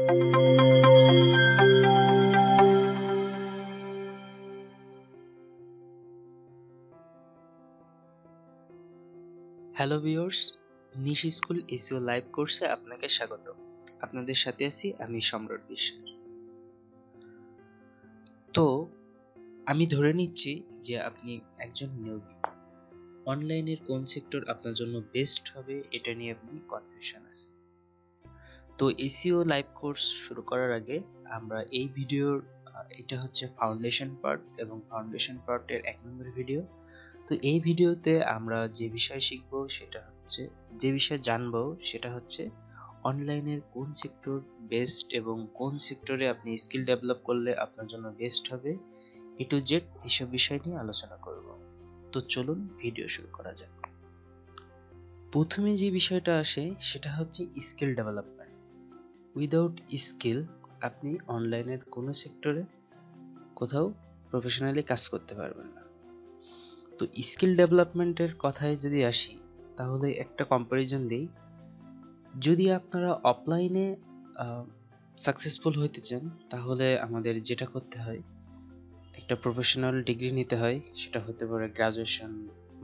Hello viewers, নিশি school SEO live কোর্সে আপনাকে স্বাগত। আপনাদের সাথে আছি আমি সম্রাট বিশ্বাস। তো আমি ধরে নিচ্ছি যে আপনি একজন নিয়োগী। অনলাইনের কোন সেক্টর আপনার জন্য বেস্ট হবে এটা নিয়ে আপনি কনফিউশন আছে। তো এসইও লাইভ কোর্স শুরু করার আগে আমরা এই ভিডিওর এটা হচ্ছে ফাউন্ডেশন পার্ট এবং ফাউন্ডেশন পার্টের 1 নম্বর ভিডিও। তো এই ভিডিওতে আমরা যে বিষয় শিখবো সেটা হচ্ছে যে বিষয় জানবো সেটা হচ্ছে অনলাইনের কোন সেক্টর বেস্ট এবং কোন সেক্টরে আপনি স্কিল ডেভেলপ করলে আপনার জন্য বেস্ট হবে, এ টু জেড এসব বিষয় নিয়ে আলোচনা করব। তো চলুন ভিডিও শুরু করা যাক। প্রথমে যে বিষয়টা আসে সেটা হচ্ছে স্কিল ডেভেলপমেন্ট। উইদাউট স্কিল আপনি অনলাইনের কোনো সেক্টরে কোথাও প্রফেশনালি কাজ করতে পারবেন না। তো স্কিল ডেভেলপমেন্টের কথায় যদি আসি তাহলে একটা কম্পারিজন দিই। যদি আপনারা অফলাইনে সাকসেসফুল হইতে চান তাহলে আমাদের যেটা করতে হয় একটা প্রফেশনাল ডিগ্রি নিতে হয়, সেটা হতে পারে গ্রাজুয়েশন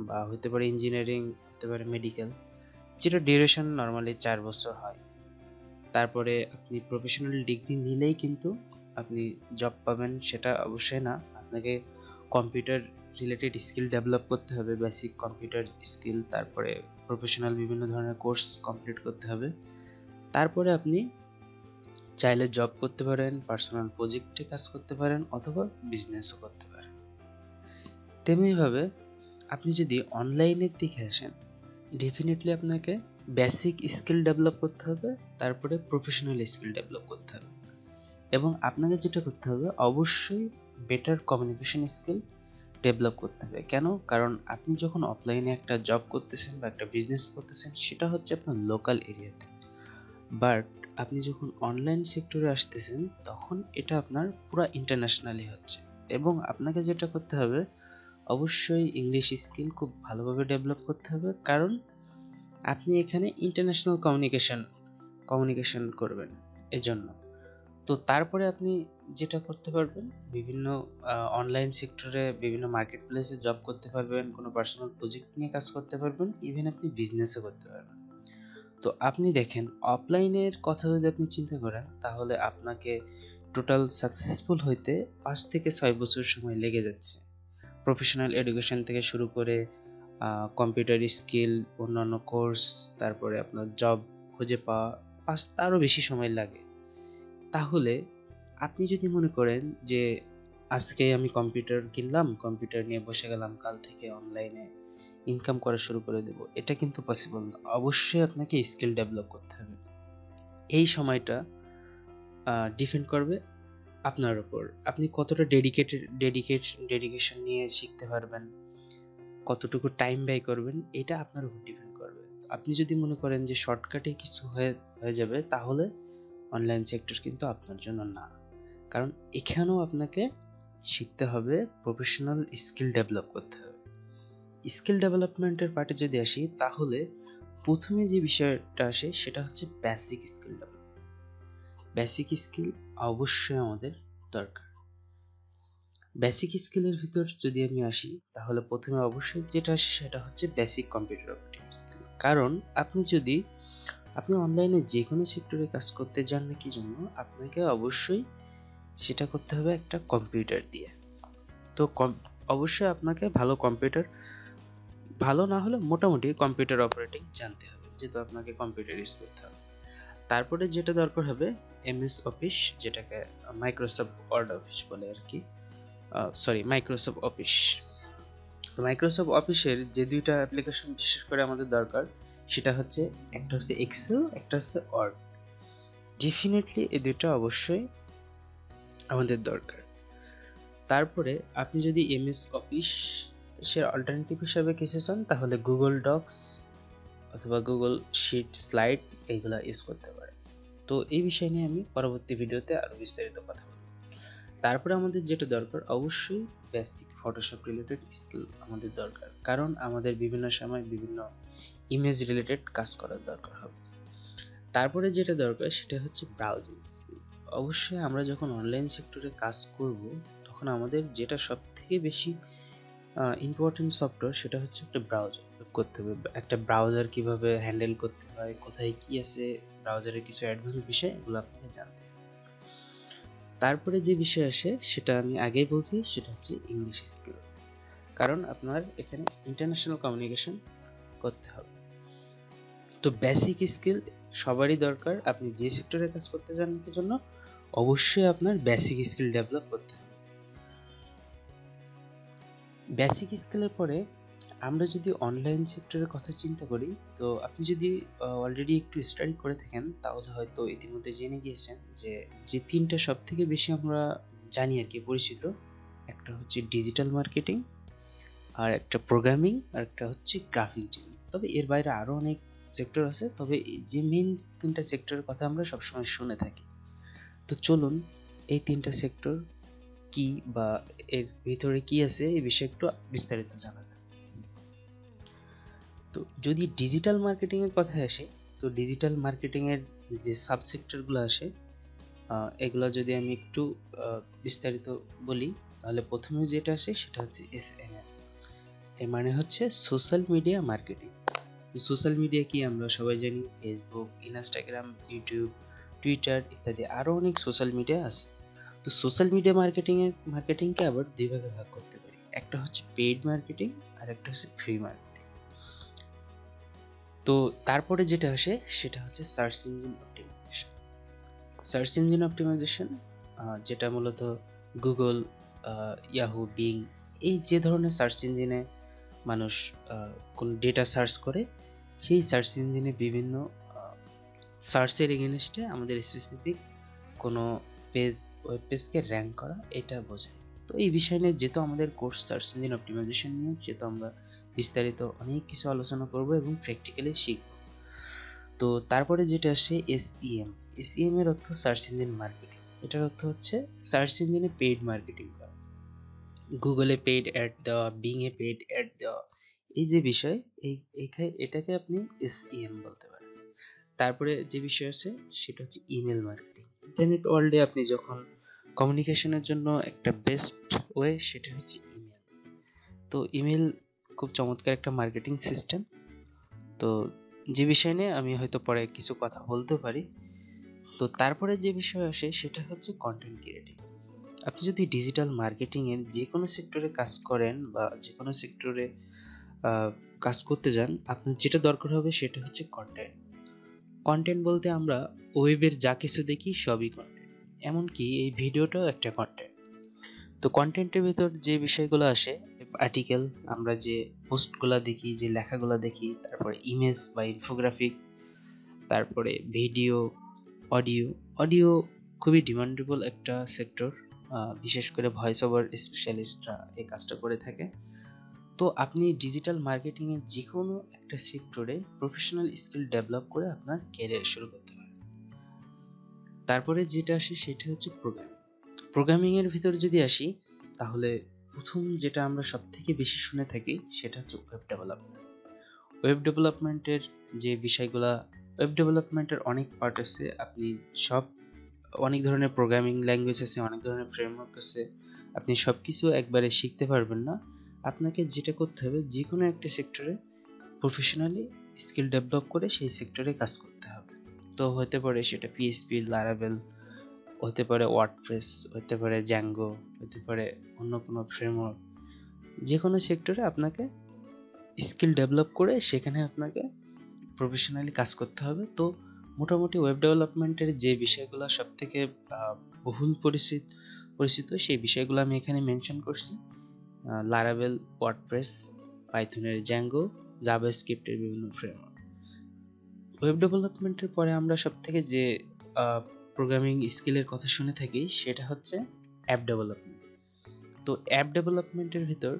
বা হতে পারে ইঞ্জিনিয়ারিং, হতে পারে মেডিকেল, যেটা ডিউরেশন নর্মালি 4 বছর হয়। তারপরে আপনি প্রফেশনাল ডিগ্রি নিলেই কিন্তু আপনি জব পাবেন সেটা অবশ্যই না। আপনাকে কম্পিউটার রিলেটেড স্কিল ডেভেলপ করতে হবে, বেসিক কম্পিউটার স্কিল, তারপরে প্রফেশনাল বিভিন্ন ধরনের কোর্স কমপ্লিট করতে হবে। তারপরে আপনি চাইলে জব করতে পারেন, পার্সোনাল প্রজেক্টে কাজ করতে পারেন অথবা বিজনেসও করতে পারেন। তেমনিভাবে আপনি যদি অনলাইনের দিকে আসেন, ডেফিনেটলি আপনাকে বেসিক স্কিল ডেভেলপ করতে হবে, তারপরে প্রফেশনাল স্কিল ডেভেলপ করতে হবে এবং আপনাকে যেটা করতে হবে অবশ্যই বেটার কমিউনিকেশন স্কিল ডেভেলপ করতে হবে। কেন? কারণ আপনি যখন অফলাইনে একটা জব করতেছেন বা একটা বিজনেস করতেছেন সেটা হচ্ছে আপনার লোকাল এরিয়াতে, বাট আপনি যখন অনলাইন সেক্টরে আসতেছেন তখন এটা আপনার পুরো ইন্টারন্যাশনালি হচ্ছে এবং আপনাকে যেটা করতে হবে অবশ্যই ইংলিশ স্কিল খুব ভালোভাবে ডেভেলপ করতে হবে, কারণ আপনি এখানে ইন্টারন্যাশনাল কমিউনিকেশন করবেন এজন্য। তো তারপরে আপনি যেটা করতে পারবেন বিভিন্ন অনলাইন সেক্টরে বিভিন্ন মার্কেট প্লেসে জব করতে পারবেন, কোনো পার্সোনাল প্রজেক্ট নিয়ে কাজ করতে পারবেন, ইভেন আপনি বিজনেসও করতে পারবেন। তো আপনি দেখেন অফলাইনের কথা যদি আপনি চিন্তা করেন তাহলে আপনাকে টোটাল সাকসেসফুল হইতে 5 থেকে 6 বছর সময় লেগে যাচ্ছে। প্রফেশনাল এডুকেশন থেকে শুরু করে কম্পিউটার স্কিল, অন্যান্য কোর্স, তারপরে আপনার জব খুঁজে পাওয়া, তারও বেশি সময় লাগে। তাহলে আপনি যদি মনে করেন যে আজকে আমি কম্পিউটার কিনলাম, কম্পিউটার নিয়ে বসে গেলাম, কাল থেকে অনলাইনে ইনকাম করা শুরু করে দেব, এটা কিন্তু পসিবল না। অবশ্যই আপনাকে স্কিল ডেভেলপ করতে হবে। এই সময়টা ডিপেন্ড করবে আপনার উপর, আপনি কতটা ডেডিকেশন নিয়ে শিখতে পারবেন, কতটুকু টাইম ব্যয় করবেন, এটা আপনার উপর ডিপেন্ড করবে। আপনি যদি মনে করেন যে শর্টকাটে কিছু হয়ে যাবে তাহলে অনলাইন সেক্টর কিন্তু আপনার জন্য না, কারণ এখানেও আপনাকে শিখতে হবে, প্রফেশনাল স্কিল ডেভেলপ করতে হবে। স্কিল ডেভেলপমেন্টের পার্টে যদি আসি তাহলে প্রথমে যে বিষয়টা আসে সেটা হচ্ছে basic skill development. Basic skill অবশ্যই আমাদের দরকার। বেসিক স্কিলের ভিতর যদি আমি আসি তাহলে প্রথমে অবশ্যই যেটা আসে সেটা হচ্ছে বেসিক কম্পিউটার অপারেটিং স্কিল। কারণ আপনি অনলাইনে যে কোনো সেক্টরে কাজ করতে যান না কি জন্য, আপনাকে অবশ্যই সেটা করতে হবে একটা কম্পিউটার দিয়ে। তো অবশ্যই আপনাকে ভালো না হলে মোটামুটি কম্পিউটার অপারেটিং জানতে হবে, যেহেতু আপনাকে কম্পিউটার ইউজ করতে হবে। তারপরে যেটা দরকার হবে এমএস অফিস, যেটাকে মাইক্রোসফট ওয়ার্ড অফিস বলে আর কি, মাইক্রোসফট অফিস। তো মাইক্রোসফট অফিসের যে দুইটা অ্যাপ্লিকেশন বিশেষ করে আমাদের দরকার সেটা হচ্ছে একটা হচ্ছে এক্সেল, একটা হচ্ছে ওয়ার্ড। ডেফিনেটলি এই দুইটা অবশ্যই আমাদের দরকার। তারপরে আপনি যদি এমএস অফিস এর অল্টারনেটিভ হিসাবে কিছু চান তাহলে গুগল ডক্স অথবা গুগল শিট, স্লাইড এইগুলা ইউজ করতে পারেন। তো এই বিষয় নিয়ে আমি পরবর্তী ভিডিওতে আরো বিস্তারিত কথা বলবো। তারপরে আমাদের যেটা দরকার অবশ্যই বেসিক ফটোশপ রিলেটেড স্কিল আমাদের দরকার, কারণ আমাদের বিভিন্ন সময় বিভিন্ন ইমেজ রিলেটেড কাজ করার দরকার হবে। তারপরে যেটা দরকার সেটা হচ্ছে ব্রাউজিং স্কিল। অবশ্যই আমরা যখন অনলাইন সেক্টরে কাজ করব তখন আমাদের যেটা সবথেকে বেশি ইম্পর্টেন্ট সফটওয়্যার সেটা হচ্ছে একটা ব্রাউজার করতে হবে। একটা ব্রাউজার কিভাবে হ্যান্ডেল করতে হয়, কোথায় কি আছে, ব্রাউজারের কিছু অ্যাডভান্স বিষয়, এগুলো আপনাকে জানতে হবে। তারপরে যে বিষয় আসে সেটা আমি আগেই বলছি, সেটা হচ্ছে ইংলিশ স্কিল। কারণ আপনার এখানে ইন্টারন্যাশনাল কমিউনিকেশন করতে হবে। তো বেসিক স্কিল সবারই দরকার। আপনি যে সেক্টরে কাজ করতে চান না জন্য অবশ্যই আপনার বেসিক স্কিল ডেভেলপ করতে হবে। বেসিক স্কিলের পরে আমরা যদি অনলাইন সেক্টরের কথা চিন্তা করি, তো আপনি যদি অলরেডি একটু স্টাডি করে থাকেন তাহলে হয়তো ইতিমধ্যে জেনে গিয়েছেন যে যে তিনটা সব থেকে বেশি আমরা জানি আর কি পরিচিত, একটা হচ্ছে ডিজিটাল মার্কেটিং, আর একটা প্রোগ্রামিং, আর একটা হচ্ছে গ্রাফিক ডিজাইন। তবে এর বাইরে আরও অনেক সেক্টর আছে, তবে যে মেইন তিনটা সেক্টরের কথা আমরা সবসময় শুনে থাকি। তো চলুন এই তিনটা সেক্টর কি বা এর ভিতরে কি আছে এই বিষয়ে একটু বিস্তারিত জানা যায়। তো যদি ডিজিটাল মার্কেটিং এর কথায় আসে, তো ডিজিটাল মার্কেটিং এর যে সাবসেক্টরগুলো আসে এগুলো যদি আমি একটু বিস্তারিত বলি, তাহলে প্রথমে যেটা আসে সেটা হচ্ছে SMM। এর মানে হচ্ছে সোশ্যাল মিডিয়া মার্কেটিং। তো সোশ্যাল মিডিয়া কি আমরা সবাই জানি, ফেসবুক, ইনস্টাগ্রাম, ইউটিউব, টুইটার ইত্যাদি আরও অনেক সোশ্যাল মিডিয়া আছে। তো সোশ্যাল মিডিয়া মার্কেটিংকে আবার দুই ভাগে ভাগ করতে পারি, একটা হচ্ছে পেইড মার্কেটিং আর একটা হচ্ছে ফ্রি মার্কেটিং। তো তারপরে যেটা আসে সেটা হচ্ছে search engine optimisation. Search engine optimisation যেটা মূলত গুগল, ইয়াহু, বিং, এই যে ধরনের সার্চ ইঞ্জিনে মানুষ কোন ডেটা সার্চ করে, সেই সার্চ ইঞ্জিনে বিভিন্ন সার্চের এগেনস্টে আমাদের স্পেসিফিক কোনো ওয়েব পেজকে র্যাঙ্ক করা, এটা বোঝায়। তো এই বিষয় নিয়ে যেহেতু আমাদের কোর্স সার্চ ইঞ্জিন অপটিমাইজেশন নিয়ে, সেহেতু আমরা বিস্তারিত অনেক কিছু আলোচনা করব এবং প্র্যাকটিক্যালি শিখব। তো তারপরে যেটা আসে SEM এর অর্থ সার্চ ইঞ্জিন মার্কেটিং। এটার অর্থ হচ্ছে সার্চ ইঞ্জিনে পেইড মার্কেটিং করা, গুগলে পেইড অ্যাড দেওয়া, বিং এ পেইড অ্যাড দেওয়া, এই যে বিষয়, এটাকে আপনি SEM বলতে পারেন। তারপরে যে বিষয় আছে সেটা হচ্ছে ইমেল মার্কেটিং। ইন্টারনেট ওয়ার্ল্ডে আপনি যখন কমিউনিকেশনের জন্য একটা বেস্ট ওয়ে সেটা হচ্ছে ইমেল। তো ইমেল খুব চমৎকার একটা মার্কেটিং সিস্টেম। তো যে বিষয় নিয়ে আমি হয়তো পরে কিছু কথা বলতে পারি। তো তারপরে যে বিষয় আসে সেটা হচ্ছে কন্টেন্ট ক্রিয়েটিং। আপনি যদি ডিজিটাল মার্কেটিং এর যে কোনো সেক্টরে কাজ করেন বা যে কোনো সেক্টরে কাজ করতে যান, আপনার যেটা দরকার হবে সেটা হচ্ছে কন্টেন্ট। কন্টেন্ট বলতে আমরা ওয়েবের যা কিছু দেখি সবই কন্টেন্ট, এমনকি এই ভিডিওটাও একটা কন্টেন্ট। তো কন্টেন্টের ভিতর যে বিষয়গুলো আসে, আর্টিকেল, আমরা যে পোস্টগুলো দেখি, যে লেখাগুলো দেখি, তারপরে ইমেজ বা ইনফোগ্রাফিক, তারপরে ভিডিও, অডিও। অডিও খুবই ডিমান্ডেবল একটা সেক্টর, বিশেষ করে ভয়েস ওভার স্পেশালিস্টরা এই কাজটা করে থাকে। তো আপনি ডিজিটাল মার্কেটিংয়ে যে কোনো একটা সেক্টরে প্রফেশনাল স্কিল ডেভেলপ করে আপনার ক্যারিয়ার শুরু করতে পারেন। তারপরে যেটা আসে সেটা হচ্ছে প্রোগ্রামিং। প্রোগ্রামিংয়ের ভিতরে যদি আসি, তাহলে প্রথম যেটা আমরা সব থেকে বেশি শুনে থাকি সেটা হচ্ছে ওয়েব ডেভেলপমেন্ট। ওয়েব ডেভেলপমেন্টের যে বিষয়গুলা, ওয়েব ডেভেলপমেন্টের অনেক পার্ট আছে। আপনি সব অনেক ধরনের প্রোগ্রামিং ল্যাঙ্গুয়েজ আছে, অনেক ধরনের ফ্রেমওয়ার্ক আছে, আপনি সব কিছু একবারে শিখতে পারবেন না। আপনাকে যেটা করতে হবে, যে কোনো একটা সেক্টরে প্রফেশনালি স্কিল ডেভেলপ করে সেই সেক্টরে কাজ করতে হবে। তো হতে পারে সেটা পিএইচপি, লারাভেল, হতে পারে ওয়ার্ডপ্রেস, হতে পারে জ্যাঙ্গো, হতে পারে অন্য কোনো ফ্রেমওয়ার্ক। যে কোনো সেক্টরে আপনাকে স্কিল ডেভেলপ করে সেখানে আপনাকে প্রফেশনালি কাজ করতে হবে। তো মোটামুটি ওয়েব ডেভেলপমেন্টের যে বিষয়গুলো সব থেকে বহুল পরিচিত সেই বিষয়গুলো আমি এখানে মেনশন করছি। লারাভেল, ওয়ার্ডপ্রেস, পাইথনের জ্যাঙ্গো, জাভাস্ক্রিপ্টের বিভিন্ন ফ্রেমওয়ার্ক। ওয়েব ডেভেলপমেন্টের পরে আমরা সব থেকে যে প্রোগ্রামিং স্কিলের কথা শুনে থাকি সেটা হচ্ছে অ্যাপ ডেভেলপমেন্ট। তো অ্যাপ ডেভেলপমেন্টের ভিতর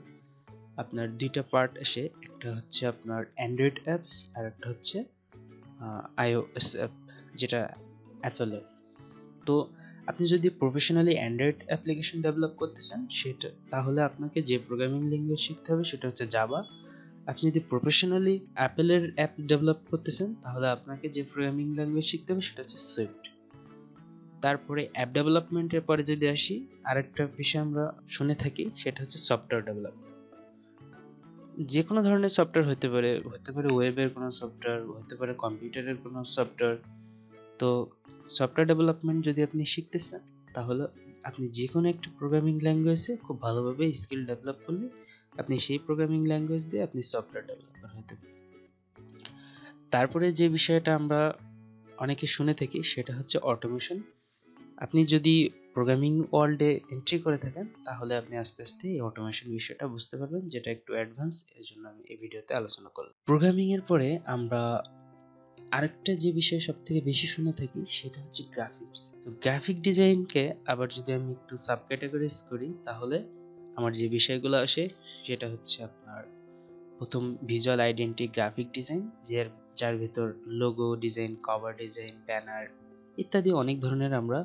আপনার দুইটা পার্ট আসে, একটা হচ্ছে আপনার অ্যান্ড্রয়েড অ্যাপস আর একটা হচ্ছে iOS অ্যাপ, যেটা অ্যাপেলের। তো আপনি যদি প্রফেশনালি অ্যান্ড্রয়েড অ্যাপ্লিকেশন ডেভেলপ করতে চান, সেটা তাহলে আপনাকে যে প্রোগ্রামিং ল্যাঙ্গুয়েজ শিখতে হবে সেটা হচ্ছে জাভা, আপনি যদি প্রফেশনালি অ্যাপেলের অ্যাপ ডেভেলপ করতেছেন তাহলে আপনাকে যে প্রোগ্রামিং ল্যাঙ্গুয়েজ শিখতে হবে সেটা হচ্ছে সুইফট। তারপরে অ্যাপ ডেভেলপমেন্টের পরে যদি আসি, আরেকটা বিষয় আমরা শুনে থাকি সেটা হচ্ছে সফটওয়্যার ডেভেলপমেন্ট। যে কোনো ধরনের সফটওয়্যার হতে পারে ওয়েবের কোনো সফটওয়্যার, হতে পারে কম্পিউটারের কোনো সফটওয়্যার। তো সফটওয়্যার ডেভেলপমেন্ট যদি আপনি শিখতে চান তাহলে আপনি যে কোনো একটা প্রোগ্রামিং ল্যাঙ্গুয়েজে খুব ভালোভাবে স্কিল ডেভেলপ করলে আপনি সেই প্রোগ্রামিং ল্যাঙ্গুয়েজ দিয়ে আপনি সফটওয়্যার ডেভেলপার হতে পারেন। তারপরে যে বিষয়টা আমরা অনেকে শুনে থাকি সেটা হচ্ছে অটোমেশন। আপনি যদি প্রোগ্রামিং ওয়ার্ল্ডে এন্ট্রি করে থাকেন তাহলে আপনি আস্তে আস্তে এই অটোমেশন বিষয়টা বুঝতে পারবেন, যেটা একটু অ্যাডভান্স, এর জন্য আমি এই ভিডিওতে আলোচনা করলাম। প্রোগ্রামিং এর পরে আমরা আরেকটা যে বিষয় সব থেকে বেশি শুনে থাকি সেটা হচ্ছে গ্রাফিক্স। তো গ্রাফিক ডিজাইনকে আবার যদি আমি একটু সাব ক্যাটাগরিজ করি তাহলে আমার যে বিষয়গুলো আসে সেটা হচ্ছে আপনার প্রথম ভিজুয়াল আইডেন্টি গ্রাফিক ডিজাইন, যার ভিতর logo design, cover design, banner ইত্যাদি অনেক ধরনের আমরা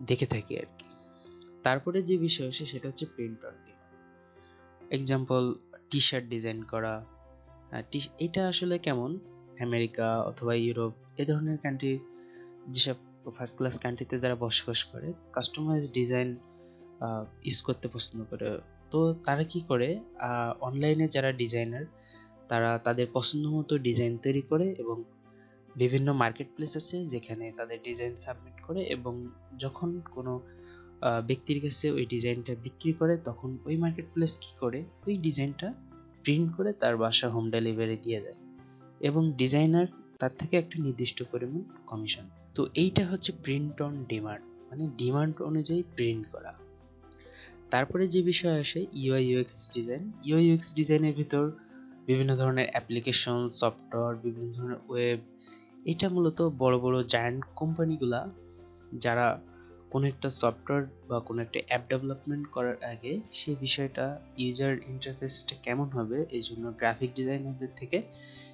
দেখে থাকি আর কি। তারপরে যে বিষয় আসে সেটা হচ্ছে print on demand. Example, T shirt design করা। এটা আসলে কেমন, আমেরিকা অথবা ইউরোপ এ ধরনের কান্ট্রি, যেসব ফার্স্ট ক্লাস কান্ট্রিতে যারা বসবাস করে, কাস্টমাইজ ডিজাইন ইউজ করতে পছন্দ করে। তো তারা কি করে, অনলাইনে যারা ডিজাইনার তারা তাদের পছন্দ মতো ডিজাইন তৈরি করে এবং বিভিন্ন মার্কেট প্লেস আছে যেখানে তাদের ডিজাইন সাবমিট করে, এবং যখন কোনো ব্যক্তির কাছে ওই ডিজাইনটা বিক্রি করে তখন ওই মার্কেট প্লেস কি করে, ওই ডিজাইনটা প্রিন্ট করে তার বাসা হোম ডেলিভারি দিয়ে দেয় এবং ডিজাইনার তার থেকে একটা নির্দিষ্ট পরিমাণ কমিশন। তো এইটা হচ্ছে প্রিন্ট অন ডিমান্ড, মানে ডিমান্ড অনুযায়ী প্রিন্ট করা। তারপরে যে বিষয় আসে UI UX design. UI UX ডিজাইনের ভিতর বিভিন্ন ধরনের অ্যাপ্লিকেশন, সফটওয়্যার, বিভিন্ন ধরনের ওয়েব। এটা মূলত বড় বড় জায়ান্ট কোম্পানিগুলা যারা কোনো একটা সফটওয়্যার বা কোনো একটা অ্যাপ ডেভেলপমেন্ট করার আগে সেই বিষয়টা ইউজার ইন্টারফেসটা কেমন হবে এই জন্য গ্রাফিক ডিজাইনারদের থেকে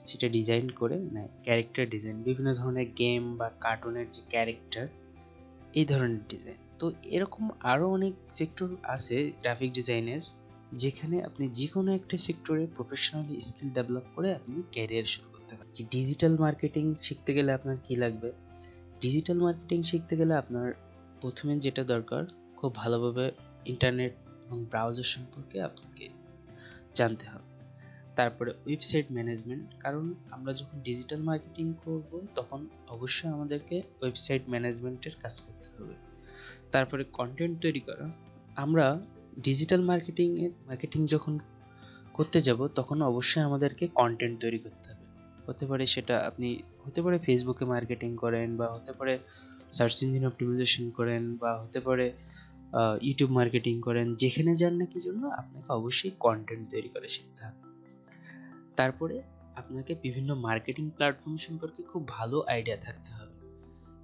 সেটা ডিজাইন করে নেয়। ক্যারেক্টার ডিজাইন, বিভিন্ন ধরনের গেম বা কার্টুনের যে ক্যারেক্টার, এই ধরনের ডিজাইন। তো এরকম আরও অনেক সেক্টর আছে গ্রাফিক ডিজাইনের, যেখানে আপনি যে কোনো একটা সেক্টরে প্রফেশনালি স্কিল ডেভেলপ করে আপনি ক্যারিয়ার শুরু করতে পারেন। ডিজিটাল মার্কেটিং শিখতে গেলে আপনার কি লাগবে? ডিজিটাল মার্কেটিং শিখতে গেলে আপনার প্রথমে যেটা দরকার, খুব ভালোভাবে ইন্টারনেট এবং ব্রাউজার সম্পর্কে আপনাকে জানতে হবে। তারপরে ওয়েবসাইট ম্যানেজমেন্ট, কারণ আমরা যখন ডিজিটাল মার্কেটিং করব তখন অবশ্যই আমাদেরকে ওয়েবসাইট ম্যানেজমেন্টের কাজ করতে হবে। তারপরে কন্টেন্ট তৈরি করা। আমরা ডিজিটাল মার্কেটিং যখন করতে যাব তখন অবশ্যই আমাদেরকে কন্টেন্ট তৈরি করতে হবে। হতে পারে ফেসবুকে মার্কেটিং করেন, বা হতে পারে সার্চ ইঞ্জিন অপটিমাইজেশন করেন, বা হতে পারে ইউটিউব মার্কেটিং করেন, যেখানে যান না কি জন্য আপনাকে অবশ্যই কন্টেন্ট তৈরি করে শিখতে হবে। তারপরে আপনাকে বিভিন্ন মার্কেটিং প্ল্যাটফর্ম সম্পর্কে খুব ভালো আইডিয়া থাকতে হবে।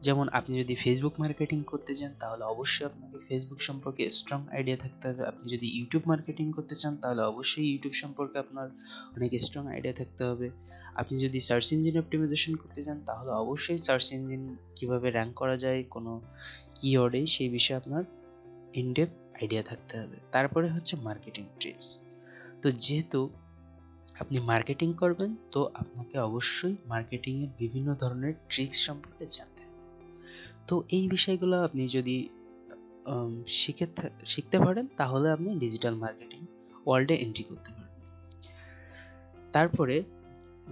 যেমন আপনি যদি ফেসবুক মার্কেটিং করতে চান তাহলে অবশ্যই আপনাকে ফেসবুক সম্পর্কে স্ট্রং আইডিয়া থাকতে হবে। আপনি যদি ইউটিউব মার্কেটিং করতে চান তাহলে অবশ্যই ইউটিউব সম্পর্কে আপনার অনেক স্ট্রং আইডিয়া থাকতে হবে। আপনি যদি সার্চ ইঞ্জিন অপটিমাইজেশন করতে চান তাহলে অবশ্যই সার্চ ইঞ্জিন কিভাবে র্যাঙ্ক করা যায় কোনো কিওয়ার্ডে, সেই বিষয়ে আপনার ইনডেপথ আইডিয়া থাকতে হবে। তারপরে হচ্ছে মার্কেটিং ট্রিক্স। তো যেহেতু আপনি মার্কেটিং করবেন তো আপনাকে অবশ্যই মার্কেটিংয়ের বিভিন্ন ধরনের ট্রিক্স সম্পর্কে জানতে হবে। তো এই বিষয়গুলো আপনি যদি শিখতে পারেন তাহলে আপনি ডিজিটাল মার্কেটিং ওয়ার্ল্ডে এন্ট্রি করতে পারবেন। তারপরে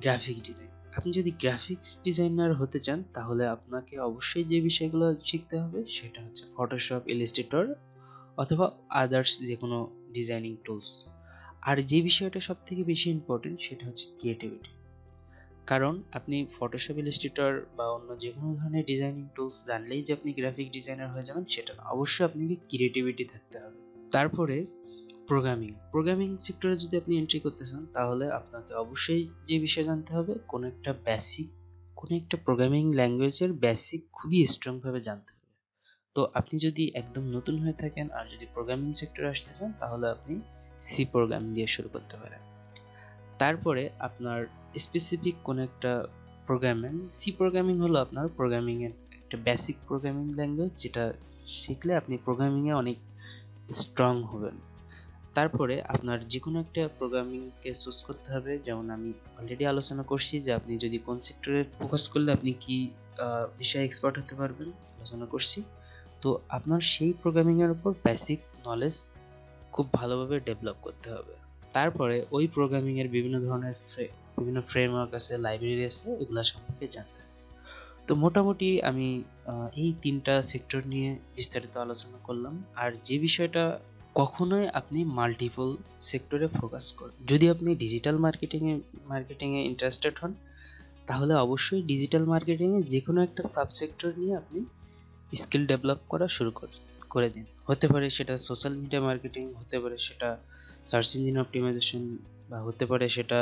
গ্রাফিক ডিজাইন। আপনি যদি গ্রাফিক্স ডিজাইনার হতে চান তাহলে আপনাকে অবশ্যই যে বিষয়গুলো শিখতে হবে সেটা হচ্ছে ফটোশপ, ইলাস্ট্রেটর অথবা আদার্স যে কোনো ডিজাইনিং টুলস। আর যে বিষয়টা সব থেকে বেশি ইম্পর্টেন্ট সেটা হচ্ছে ক্রিয়েটিভিটি। কারণ আপনি ফটোশপ, ইলাস্ট্রেটর বা অন্য যে কোনো ধরনের ডিজাইনিং টুলস জানলেই যে আপনি গ্রাফিক ডিজাইনার হয়ে যাবেন সেটা না, অবশ্যই আপনাকে ক্রিয়েটিভিটি থাকতে হবে। তারপরে প্রোগ্রামিং সেক্টরে যদি আপনি এন্ট্রি করতে চান তাহলে আপনাকে অবশ্যই যে বিষয় জানতে হবে, কোনো একটা প্রোগ্রামিং ল্যাঙ্গুয়েজের বেসিক খুবই স্ট্রংভাবে জানতে হবে। তো আপনি যদি একদম নতুন হয়ে থাকেন আর যদি প্রোগ্রামিং সেক্টরে আসতে চান তাহলে আপনি সি প্রোগ্রামিং দিয়ে শুরু করতে পারেন। তারপরে আপনার স্পেসিফিক কোনো একটা সি প্রোগ্রামিং হলো আপনার প্রোগ্রামিংয়ের একটা বেসিক প্রোগ্রামিং ল্যাঙ্গুয়েজ, যেটা শিখলে আপনি প্রোগ্রামিংয়ে অনেক স্ট্রং হবেন। তারপরে আপনার যে কোনো একটা প্রোগ্রামিংকে চুজ করতে হবে। যেমন আমি অলরেডি আলোচনা করছি যে আপনি যদি কোন সেক্টরে ফোকাস করলে আপনি কি বিষয়ে এক্সপার্ট হতে পারবেন, আলোচনা করছি। তো আপনার সেই প্রোগ্রামিংয়ের উপর বেসিক নলেজ খুব ভালোভাবে ডেভেলপ করতে হবে। তারপরে ওই প্রোগ্রামিংয়ের বিভিন্ন ধরনের বিভিন্ন ফ্রেমওয়ার্ক আছে, লাইব্রেরি আছে, এগুলো সম্পর্কে জানতে হবে। তো মোটামুটি আমি এই ৩টা সেক্টর নিয়ে বিস্তারিত আলোচনা করলাম। আর যে বিষয়টা, কখনোই আপনি মাল্টিপল সেক্টরে ফোকাস করুন। যদি আপনি ডিজিটাল মার্কেটিংয়ে ইন্টারেস্টেড হন, তাহলে অবশ্যই ডিজিটাল মার্কেটিংয়ে যে কোনো একটা সাবসেক্টর নিয়ে আপনি স্কিল ডেভেলপ করা শুরু করে দিন। হতে পারে সেটা সোশ্যাল মিডিয়া মার্কেটিং, হতে পারে সেটা সার্চ ইঞ্জিন অপটিমাইজেশন, বা হতে পারে সেটা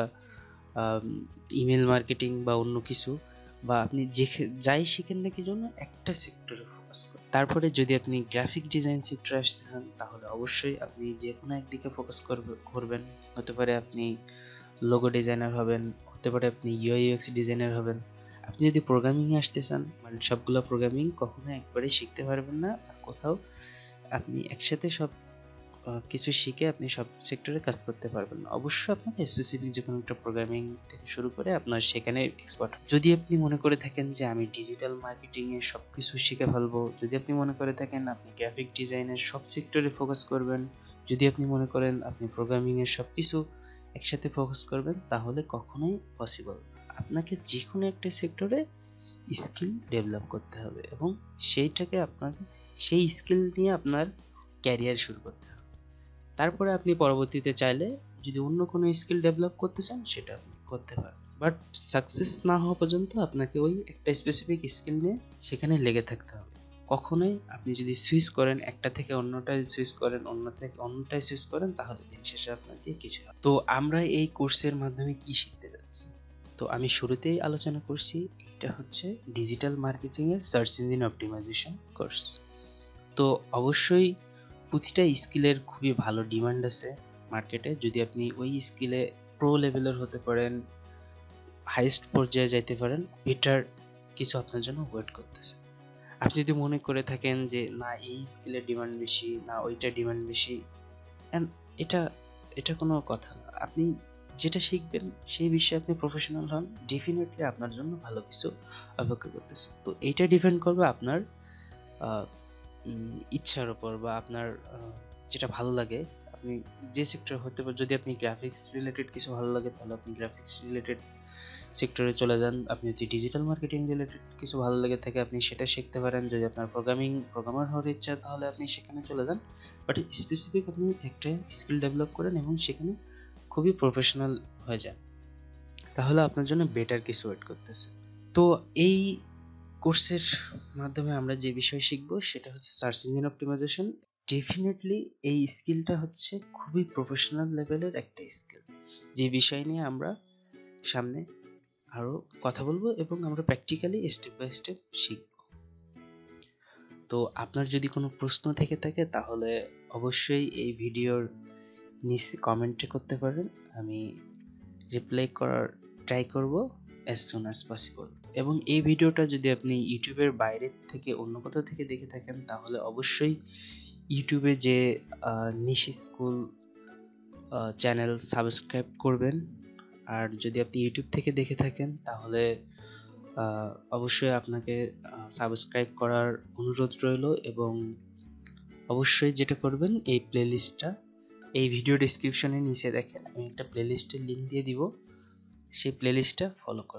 ইমেল মার্কেটিং বা অন্য কিছু, বা আপনি যাই শিখেন না কি জন্য একটা সেক্টরে ফোকাস করুন। তারপরে যদি আপনি গ্রাফিক ডিজাইন সেক্টরে আসতে চান, তাহলে অবশ্যই আপনি যে কোনো একদিকে ফোকাস করবেন। হতে পারে আপনি লোগো ডিজাইনার হবেন, হতে পারে আপনি ইউআই ইউএক্স ডিজাইনার হবেন। আপনি যদি প্রোগ্রামিংয়ে আসতে চান, মানে সবগুলো প্রোগ্রামিং কখনো একবারে শিখতে পারবেন না, আর কোথাও আপনি একসাথে সব কিছু শিখে আপনি সব সেক্টরে কাজ করতে পারবেন না। অবশ্যই আপনাকে স্পেসিফিক যে কোনো একটা প্রোগ্রামিং থেকে শুরু করে আপনার সেখানে এক্সপার্ট। যদি আপনি মনে করে থাকেন যে আমি ডিজিটাল মার্কেটিংয়ে সব কিছু শিখে ফেলবো, যদি আপনি মনে করে থাকেন আপনি গ্রাফিক ডিজাইনের সব সেক্টরে ফোকাস করবেন, যদি আপনি মনে করেন আপনি প্রোগ্রামিংয়ের সব কিছু একসাথে ফোকাস করবেন, তাহলে কখনোই পসিবল। আপনাকে যে কোনো একটা সেক্টরে স্কিল ডেভেলপ করতে হবে এবং সেই স্কিল নিয়ে আপনার ক্যারিয়ার শুরু করতে হবে। তারপরে আপনি পরবর্তীতে চাইলে যদি অন্য কোনো স্কিল ডেভেলপ করতে চান, সেটা আপনি করতে পারেন। বাট সাকসেস না হওয়া পর্যন্ত আপনাকে ওই একটা স্পেসিফিক স্কিল নিয়ে সেখানে লেগে থাকতে হবে। কখনোই আপনি যদি সুইচ করেন, একটা থেকে অন্যটায় সুইচ করেন, অন্য থেকে অন্যটায় সুইচ করেন, তাহলে দিন শেষে আপনার দিয়ে কিছু হবে। তো আমরা এই কোর্সের মাধ্যমে কি শিখতে যাচ্ছি? তো আমি শুরুতেই আলোচনা করছি, এটা হচ্ছে ডিজিটাল মার্কেটিং এর সার্চ ইঞ্জিন অপটিমাইজেশন কোর্স। তো অবশ্যই প্রতিটা স্কিলের খুবই ভালো ডিমান্ড আছে মার্কেটে। যদি আপনি ওই স্কিলে প্রো লেভেলের হতে পারেন, হাইস্ট পর্যায়ে যাইতে পারেন, বেটার কিছু আপনার জন্য ওয়েট করতেছে। আপনি যদি মনে করে থাকেন যে না এই স্কিলের ডিমান্ড বেশি, না ওইটা ডিমান্ড বেশি, এন্ড এটা এটা কোনো কথা না। আপনি যেটা শিখবেন সেই বিষয়ে আপনি প্রফেশনাল হন, ডেফিনেটলি আপনার জন্য ভালো কিছু অপেক্ষা করতেছে। তো এইটা ডিপেন্ড করবে আপনার ইচ্ছার উপর, বা আপনার যেটা ভালো লাগে। আপনি যে সেক্টর হতে পারে, যদি আপনি গ্রাফিক্স রিলেটেড কিছু ভালো লাগে, তাহলে আপনি গ্রাফিক্স রিলেটেড সেক্টরে চলে যান। আপনি যদি ডিজিটাল মার্কেটিং রিলেটেড কিছু ভালো লেগে থাকে, আপনি সেটা শিখতে পারেন। যদি আপনার প্রোগ্রামার হওয়ার ইচ্ছা, তাহলে আপনি সেখানে চলে যান। বাট স্পেসিফিক আপনি একটা স্কিল ডেভেলপ করেন এবং সেখানে খুবই প্রফেশনাল হয়ে যান, তাহলে আপনার জন্য বেটার কিছু ওয়েট করতেছে। তো এই কোর্সের মাধ্যমে আমরা যে বিষয় শিখব সেটা হচ্ছে সার্চ ইঞ্জিন অপটিমাইজেশন। ডেফিনেটলি এই স্কিলটা হচ্ছে খুবই প্রফেশনাল লেভেলের একটা স্কিল, যে বিষয় নিয়ে আমরা সামনে আরো কথা বলবো এবং আমরা প্র্যাকটিক্যালি স্টেপ বাই স্টেপ শিখব। তো আপনার যদি কোনো প্রশ্ন থেকে থাকে, তাহলে অবশ্যই এই ভিডিওর নিচে কমেন্টে করতে পারেন। আমি রিপ্লাই করার ট্রাই করব as soon as possible। এবং এই ভিডিওটা যদি আপনি ইউটিউবের বাইরে থেকে অন্য কোথাও থেকে দেখে থাকেন, তাহলে অবশ্যই ইউটিউবে যে নিশি স্কুল চ্যানেল সাবস্ক্রাইব করবেন। আর যদি আপনি ইউটিউব থেকে দেখে থাকেন, তাহলে অবশ্যই আপনাকে সাবস্ক্রাইব করার অনুরোধ রইল। এবং অবশ্যই যেটা করবেন, এই প্লেলিস্টটা এই ভিডিও ডেসক্রিপশনের নিচে দেখেন, আমি একটা প্লেলিস্টের লিঙ্ক দিয়ে দিব, সেই প্লেলিস্টটা ফলো করুন।